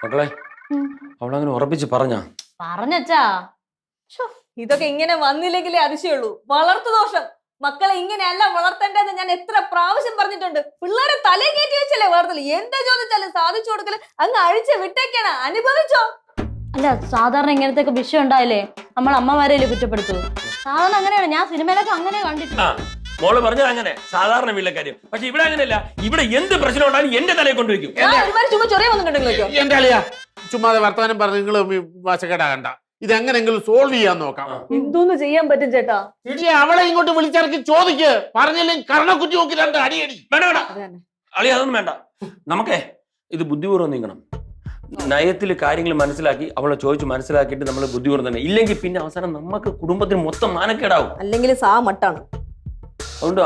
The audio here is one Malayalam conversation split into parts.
മക്കളെ അവളങ്ങനെ ഉറപ്പിച്ച് പറഞ്ഞച്ചാ ഇതൊക്കെ ഇങ്ങനെ വന്നില്ലെങ്കിലേ അതിശയുള്ളൂ. വളർത്തു ദോഷം. മക്കളെ ഇങ്ങനെയല്ല വളർത്തേണ്ടതെന്ന് ഞാൻ എത്ര പ്രാവശ്യം പറഞ്ഞിട്ടുണ്ട്. പിള്ളേരെ തലേ കയറ്റി വെച്ചല്ലേ വളർത്തല്. എന്താ ചോദിച്ചാലും സാധിച്ചു കൊടുക്കല് അങ്ങ് അഴിച്ച് വിട്ടേക്കാണ്. അനുഭവിച്ചോ? അല്ല, സാധാരണ ഇങ്ങനത്തെ വിഷയം ഉണ്ടായില്ലേ നമ്മൾ അമ്മമാരെയല്ലേ കുറ്റപ്പെടുത്തൂ? സാധാരണ അങ്ങനെയാണ്. ഞാൻ സിനിമയിലൊക്കെ അങ്ങനെ കണ്ടിട്ടുണ്ട്. മോള് പറഞ്ഞത് അങ്ങനെ സാധാരണ വീട്ടിലെ കാര്യം. പക്ഷെ ഇവിടെ അങ്ങനെയല്ല. ഇവിടെ എന്ത് പ്രശ്നം ഉണ്ടായാലും എന്റെ തലയെ കൊണ്ടുവയ്ക്കും. ചുമ്മാ ചൊറിയ വന്നിട്ടുണ്ടെങ്കിലോ? എന്റെ അളിയാ ചുമ്മാതെ വർത്തമാനം പറഞ്ഞ് നിങ്ങൾ വാശക്കേടാകണ്ട. ഇതെങ്ങനെങ്കിലും സോൾവ് ചെയ്യാൻ നോക്കാം. എന്തോന്ന് ചെയ്യാൻ പറ്റും ചേട്ടാ? അവളെ ഇങ്ങോട്ട് വിളിച്ചിറക്കി ചോദിക്ക്. പറഞ്ഞില്ലെങ്കിൽ കർണക്കുറ്റി നോക്കി 2 അടിയടി. വേണ്ട അളി, അതൊന്നും വേണ്ട. നമുക്കേ ഇത് ബുദ്ധിപൂർവ്വം നീങ്ങണം. നയത്തിൽ കാര്യങ്ങൾ മനസ്സിലാക്കി അവളെ ചോദിച്ച് മനസ്സിലാക്കിയിട്ട് നമ്മൾ ബുദ്ധിപൂർവ്വം തന്നെ. ഇല്ലെങ്കിൽ പിന്നെ അവസാനം നമുക്ക് കുടുംബത്തിന് മൊത്തം മാനക്കേടാവും. അല്ലെങ്കിൽ മട്ടാണ്. അതുകൊണ്ട്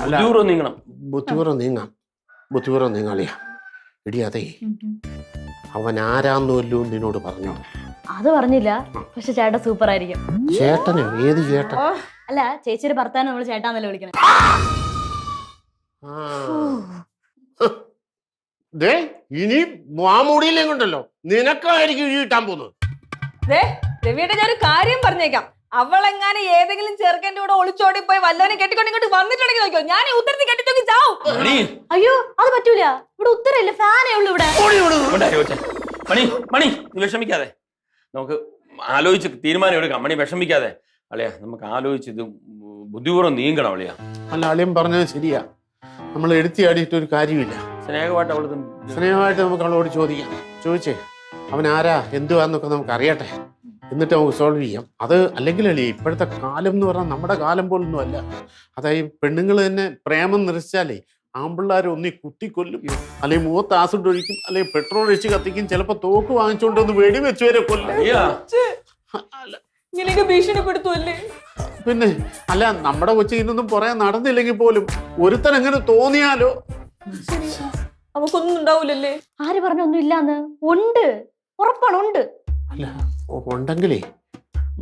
ബുദ്ധിപൂർവ്വം നീങ്ങണം. ബുദ്ധിപൂർവ്വം നീങ്ങാളിയാ. ഇടിയാതെ അവൻ ആരാന്നല്ലോ നിന്നോട് പറഞ്ഞോ? അത് പറഞ്ഞില്ല. പക്ഷെ ചേട്ടൻ സൂപ്പർ ആയിരിക്കും. ചേട്ടനോ? ഏത് ചേട്ടൻ? അല്ല, ചേച്ചിയുടെ ഭർത്താവിനെ നമ്മൾ ചേട്ടാന്നല്ലേ വിളിക്കണം. ഇനി മാമൂടിയില്ലേ കൊണ്ടല്ലോ നിനക്കായിരിക്കും ഇഴി കിട്ടാൻ പോകുന്നത്. രവിയുടെ ഞാൻ ഒരു കാര്യം പറഞ്ഞേക്കാം. അവളെങ്ങാനും ഏതെങ്കിലും ചെറുക്കന്റെ കൂടെ ഒളിച്ചോടി പോയി വല്ലവനെ കെട്ടിക്കൊണ്ട് ഇങ്ങോട്ട് വന്നിട്ടുണ്ടെങ്കിൽ നോക്കിയോ, ഞാൻ ഈ ഉത്തരത്തിൽ കെട്ടിട്ടോക്കി ചാവും. അയ്യോ, അത് പറ്റൂല. ഇവിടെ ഉത്തരമില്ല, ഫാനേ ഉള്ളൂ ഇവിടെ. മണി നീ വിഷമിക്കാതെ, നമുക്ക് ആലോചിച്ച് തീരുമാനം എടുക്കാം. മണി വിഷമിക്കാതെ അളിയാ, നമുക്ക് ആലോചിച്ച് ഇത് ബുദ്ധിപൂർവ്വം നീങ്ങണം അളിയാ. അല്ല, അളിയൻ പറഞ്ഞത് ശരിയാ. നമ്മൾ എടുത്തിയാടിയിട്ട് ഒരു കാര്യമില്ല. സ്നേഹമായിട്ട് നമുക്ക് അവളോട് ചോദിച്ചേ അവൻ ആരാ എന്തുവാന്നൊക്കെ നമുക്ക് അറിയട്ടെ. എന്നിട്ട് നമുക്ക് സോൾവ് ചെയ്യാം. അത് അല്ലെങ്കിൽ അല്ലേ ഇപ്പോഴത്തെ കാലം എന്ന് പറഞ്ഞാൽ നമ്മുടെ കാലം പോലൊന്നും അല്ല. അതായത് പെണ്ണുങ്ങൾ തന്നെ പ്രേമം നിറച്ചാലേ ആമ്പിള്ളേർ ഒന്നി കുത്തിക്കൊല്ലും, അല്ലെങ്കിൽ മുഖത്ത് ആസിഡ് ഒഴിക്കും, അല്ലെങ്കിൽ പെട്രോൾ ഒഴിച്ച് കത്തിക്കും, ചിലപ്പോ തോക്ക് വാങ്ങിച്ചോണ്ടൊന്ന് വെടിവെച്ച് വരെ കൊല്ലും. ഭീഷണിപ്പെടുത്തുമല്ലേ? പിന്നെ അല്ല, നമ്മുടെ കൊച്ചി ഇന്നൊന്നും പറയാൻ നടന്നില്ലെങ്കിൽ പോലും ഒരുത്തൻ എങ്ങനെ തോന്നിയാലോ അവക്കൊന്നും ഉണ്ടാവൂലല്ലേ? ആര് പറഞ്ഞൊന്നും ഇല്ലാന്ന്? ഉണ്ട്, ഉറപ്പാണ്, ഉണ്ട്. അല്ല, ഉണ്ടെങ്കിലേ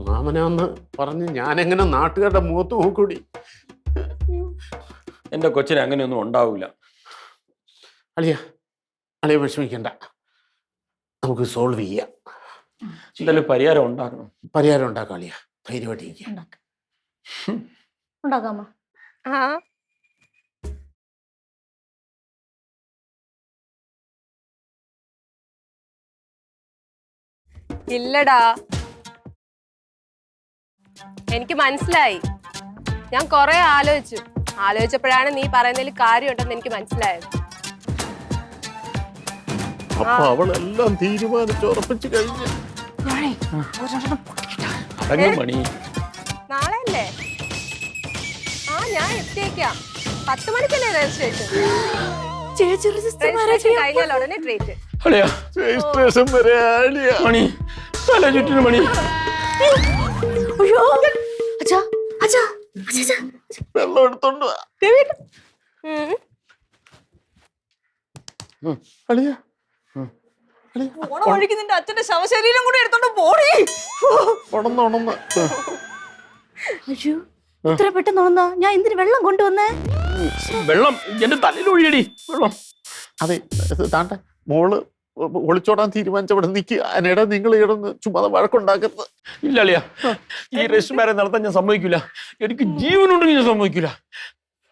മാമനാന്ന് പറഞ്ഞ് ഞാനെങ്ങനെ നാട്ടുകാരുടെ മുഖത്ത് നോക്കൂടി? എന്റെ കൊച്ചിന് അങ്ങനെയൊന്നും ഉണ്ടാവൂല. അളിയ വിഷമിക്കണ്ട, നമുക്ക് സോൾവ് ചെയ്യാം. എന്തായാലും പരിഹാരം ഉണ്ടാക്കാം അളിയ. ധൈര്യമായിട്ട് ഉണ്ടാക്കാമോ? ഇല്ലടാ, എനിക്ക് മനസ്സിലായി. ഞാൻ കൊറേ ആലോചിച്ചപ്പോഴാണ് നീ പറയുന്നതിൽ കാര്യമുണ്ടെന്ന് എനിക്ക് മനസ്സിലായത്. അപ്പൊ അവളെല്ലാം തീരുമാനിച്ചുറപ്പിച്ചു കഴിഞ്ഞു. നാളെ അല്ലേ? ഞാൻ എത്തിയേക്കാം. 10 മണിക്കല്ലേ രജിസ്ട്രേഷൻ? കഴിഞ്ഞാൽ ഉടനെ ട്രീറ്റ്. രജിസ്ട്രേഷൻ വരെ മണി തല ചുറ്റിന് മണി. വെള്ളം എടുത്തോണ്ട് ഒഴുകി നിന്റെ അച്ഛന്റെ ശവശരീരം കൂടി എടുത്തോണ്ട് പോടി. അയ്യോ, ഇത്ര പെട്ടെന്ന് ഉണന്നോ? ഞാൻ എന്തിനു വെള്ളം കൊണ്ടുവന്നേ? വെള്ളം എന്റെ തലയിൽ ഒഴിയടി വെള്ളം. അതെ, താണ്ട മോള് ഒളിച്ചോടാൻ തീരുമാനിച്ചവിടെ നിൽക്കുക. അതിനിടെ നിങ്ങൾ ഇടന്ന് ചുമ്മാ വഴക്കുണ്ടാക്കരുത്. ഇല്ല അളിയാ, ഈ രജിസ്റ്റർ നടത്താൻ ഞാൻ സമ്മതിക്കില്ല. എനിക്ക് ജീവനുണ്ടെങ്കിൽ ഞാൻ സമ്മതിക്കില്ല.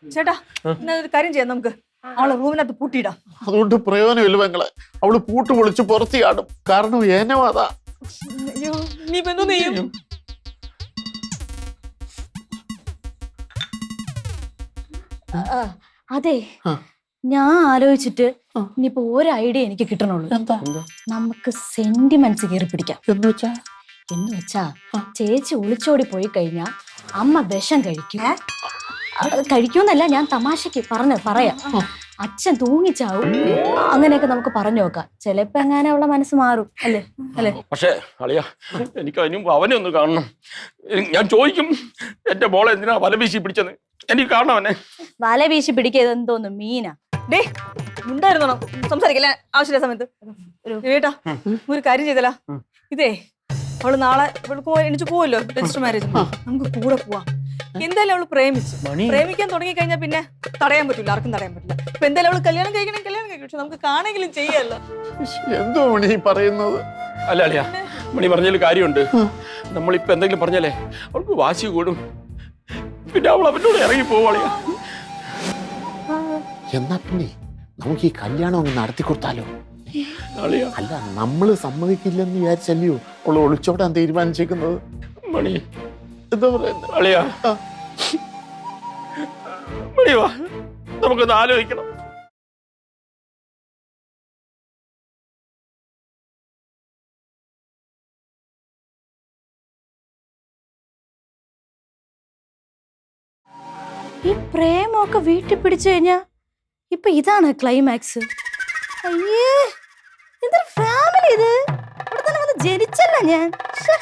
ചേട്ടാ, ഒരു കാര്യം ചെയ്യാം, നമുക്ക് അവളെ റൂമിനകത്ത് പൂട്ടിയിടാം. അതുകൊണ്ട് പ്രയോജനമില്ല പെങ്ങളെ. അവള് പൂട്ട് പൊളിച്ച് പുറത്ത് ചാടും. കാരണം ഏനവാതാ. നീ എന്തോ ചെയ്യും? അതെ, ഞാൻ ആലോചിച്ചിട്ട് ഇനിയിപ്പോ ഒരു ഐഡിയ എനിക്ക് കിട്ടണുള്ളൂ. നമുക്ക് സെന്റിമെന്റ്സ് കയറി പിടിക്കാം. എന്ന് വെച്ചാ ചേച്ചി ഒളിച്ചോടി പോയി കഴിഞ്ഞാ അമ്മ വിഷം കഴിക്കുമെന്നല്ല, ഞാൻ തമാശക്ക് പറയാം. അച്ഛൻ തൂങ്ങിച്ചാവും. അങ്ങനെയൊക്കെ നമുക്ക് പറഞ്ഞു നോക്കാം. ചിലപ്പോ എങ്ങനെ അവളെ മനസ്സ് മാറും. അല്ലേ? പക്ഷേ അളിയാ, എനിക്ക് അതിന് മുമ്പ് അവനെ ഒന്ന് കാണണം. ഞാൻ ചോദിക്കും, എന്റെ മോളെ എന്തിനാ വല വീശി പിടിച്ചത്? എനിക്ക് കാണണം അവനെ. വല വീശി പിടിക്കുന്നത് എന്തോന്നു മീനാ? ഉണ്ടായിരുന്നോ സംസാരിക്കല്ലേ ആവശ്യമില്ല സമയത്ത്? കേട്ടാ, ഒരു കാര്യം ചെയ്തല്ല, ഇതേ അവള് നാളെ എണിച്ചു പോവല്ലോ രജിസ്റ്റർ മാരേജ്. നമുക്ക് കൂടെ പോവാം. എന്തായാലും അവള് പ്രേമിച്ചു മണി. പ്രേമിക്കാൻ തുടങ്ങി കഴിഞ്ഞാൽ പിന്നെ തടയാൻ പറ്റില്ല, ആർക്കും തടയാൻ പറ്റില്ല. ഇപ്പൊ എന്തായാലും അവള് കല്യാണം കഴിക്കണം പക്ഷെ നമുക്ക് കാണെങ്കിലും ചെയ്യാമല്ലോ. എന്തോ മണി പറയുന്നത്? അല്ല അളിയ, മണി പറഞ്ഞതിൽ കാര്യമുണ്ട്. നമ്മളിപ്പോ എന്തെങ്കിലും പറഞ്ഞാലേ അവൾക്ക് വാശി കൂടും, പിന്നെ അവൾ അവനോട് ഇറങ്ങി പോവാളിയ. എന്നാ പിന്നെ നമുക്ക് ഈ കല്യാണം അങ്ങ് നടത്തി കൊടുത്താലോ? അളിയ അല്ല, നമ്മള് സമ്മതിക്കില്ലെന്ന് വിചാരിച്ചല്ലയോ അവള് ഒളിച്ചോടാൻ തീരുമാനിച്ചേക്കുന്നത്? മണി എന്താ പറയുന്നത്? അളിയ, മണി വാ, നമുക്കൊന്ന് ആലോചിക്കണം. ഈ പ്രേമമൊക്കെ വീട്ടിൽ പിടിച്ചു കഴിഞ്ഞാ ഇപ്പൊ ഇതാണ് ക്ലൈമാക്സ്. അയ്യേ, എന്തൊരു ഫാമിലി ഇത്! ഇവിടെ തന്നെ വന്ന് ജനിച്ചല്ല ഞാൻ. ശ്ശെ.